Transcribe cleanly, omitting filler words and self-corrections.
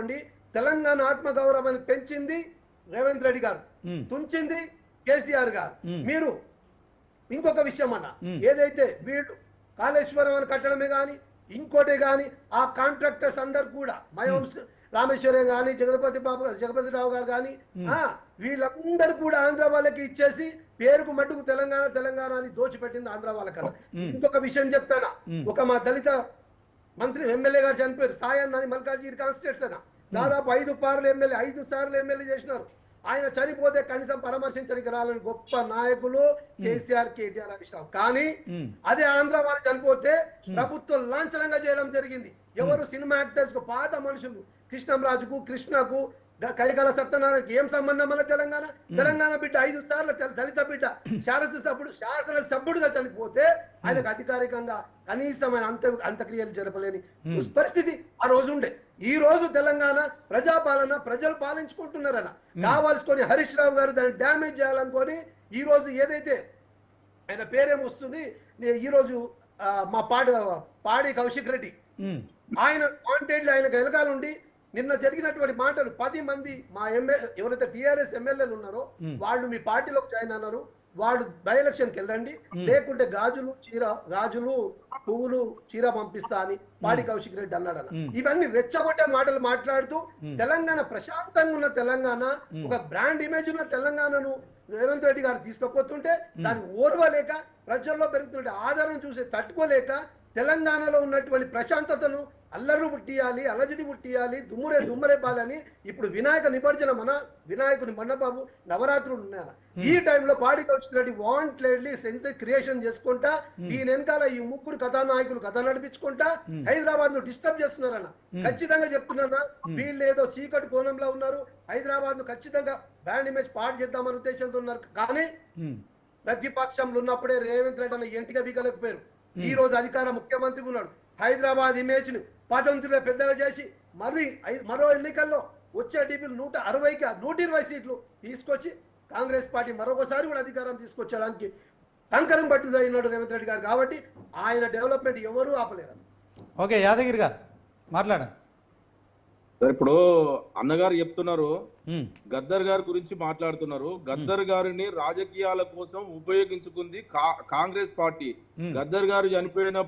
గుర్తుపెట్టుకోండి, తెలంగాణ ఆత్మగౌరవాన్ని పెంచింది రేవంత్ రెడ్డి గారు, తుంచింది కేసీఆర్ గారు. మీరు ఇంకొక విషయం అన్న, ఏదైతే వీళ్ళు కాళేశ్వరం అని కట్టడమే కానీ ఇంకోటి కానీ ఆ కాంట్రాక్టర్స్ అందరు కూడా మయోమ్స్ రామేశ్వరం కానీ జగపతిరావు గారు కానీ వీళ్ళందరూ కూడా ఆంధ్ర వాళ్ళకి ఇచ్చేసి పేరుకు మట్టుకు తెలంగాణ తెలంగాణ అని దోచిపెట్టింది ఆంధ్ర వాళ్ళకన్నా. ఇంకొక విషయం చెప్తానా, ఒక మా దళిత మంత్రి ఎమ్మెల్యే గారు చనిపోయారు, సాయన్న అని మల్కాజ్గిరి కాన్స్టిట్యూట్స్ అన్న, దాదాపు 5 సార్లు ఎమ్మెల్యే చేసినారు. ఆయన చనిపోతే కనీసం పరామర్శించడానికి రాలని గొప్ప నాయకులు కేసీఆర్, కేటీఆర్, హరీష్ రావు. కానీ అదే ఆంధ్ర వాళ్ళు చనిపోతే ప్రభుత్వం లాంఛనంగా చేయడం జరిగింది. ఎవరు సినిమా యాక్టర్స్ కు, పాత మనుషులు, కృష్ణంరాజుకు, కృష్ణకు, కైకాల సత్యనారాయణకి ఏం సంబంధం అన్న తెలంగాణ బిడ్డ 5 సార్లు దళిత బిడ్డ శాసనసభ్యుడిగా చనిపోతే ఆయనకు అధికారికంగా కనీసం ఆయన అంత్యక్రియలు జరపలేని పరిస్థితి ఆ రోజు ఉండే. ఈ రోజు తెలంగాణ ప్రజాపాలన, ప్రజలు పాలించుకుంటున్నారన్న కావాల్సుకొని హరీష్ రావు గారు దాన్ని డ్యామేజ్ చేయాలనుకొని ఈ రోజు ఏదైతే ఆయన పేరేమొస్తుంది, ఈ రోజు మా పాడి కౌశిక్ రెడ్డి ఆయన కాంటెంట్లు ఆయనకు వెనకాలండి నిన్న జరిగినటువంటి మాటలు 10 మంది మా ఎవరైతే టీఆర్ఎస్ ఎమ్మెల్యేలు ఉన్నారో వాళ్ళు మీ పార్టీలోకి జాయిన్ అన్నారు, వాళ్ళు బై ఎలక్షన్కి వెళ్ళండి, లేకుంటే గాజులు పువ్వులు చీర పంపిస్తా అని పాడి కౌశిక్ రెడ్డి అన్నాడన్న. ఇవన్నీ రెచ్చగొట్టే మాటలు మాట్లాడుతూ తెలంగాణ ప్రశాంతంగా ఉన్న తెలంగాణ, ఒక బ్రాండ్ ఇమేజ్ ఉన్న తెలంగాణను రేవంత్ రెడ్డి గారు తీసుకుపోతుంటే దాన్ని ఓర్వలేక, ప్రజల్లో పెరుగుతుంటే ఆధారం చూసి తట్టుకోలేక తెలంగాణలో ఉన్నటువంటి ప్రశాంతతను అల్లరు పుట్టియాలి, అలజడి పుట్టియాలి, దుమ్మరే పాలని ఇప్పుడు వినాయక నిమజ్జన వినాయకుని మండపము నవరాత్రులు ఉన్నాయన్న. ఈ టైంలో పాడి Kaushik Reddy wantedly sensation creation చేసుకుంటా దీని వెనకాల ఈ 3 కథానాయకులు కథ నడిపించుకుంటా హైదరాబాద్ ను డిస్టర్బ్ చేస్తున్నారన్న. ఖచ్చితంగా చెప్తున్నారా, వీళ్ళు ఏదో చీకటి కోణంలో ఉన్నారు, హైదరాబాద్ ను ఖచ్చితంగా బ్రాండ్ ఇమేజ్ పాడు చేద్దామనే ఉద్దేశంతో ఉన్నారు. కానీ ప్రతిపక్షంలో ఉన్నప్పుడే రేవంత్ రెడ్డి అన్న ఎంటిగా బిగలేకపోయారు. ఈ రోజు అధికార ముఖ్యమంత్రి ఉన్నాడు, హైదరాబాద్ ఇమేజ్ ను పదంతులుగా పెద్దగా చేసి మరో ఎన్నికల్లో వచ్చే టీపీలు 160కి 120 సీట్లు తీసుకొచ్చి కాంగ్రెస్ పార్టీ మరొకసారి కూడా అధికారం తీసుకొచ్చడానికి కంకరం పట్టుదలైనాడు రేవంత్ రెడ్డి గారు. కాబట్టి ఆయన డెవలప్మెంట్ ఎవరూ ఆపలేరు. ఓకే, యాదగిరి గారు మాట్లాడండి. ఇప్పుడు అన్నగారు చెప్తున్నారు, గద్దర్ గారి గురించి మాట్లాడుతున్నారు. గద్దర్ గారిని రాజకీయాల కోసం ఉపయోగించుకుంది కాంగ్రెస్ పార్టీ. గద్దర్ గారు చనిపోయిన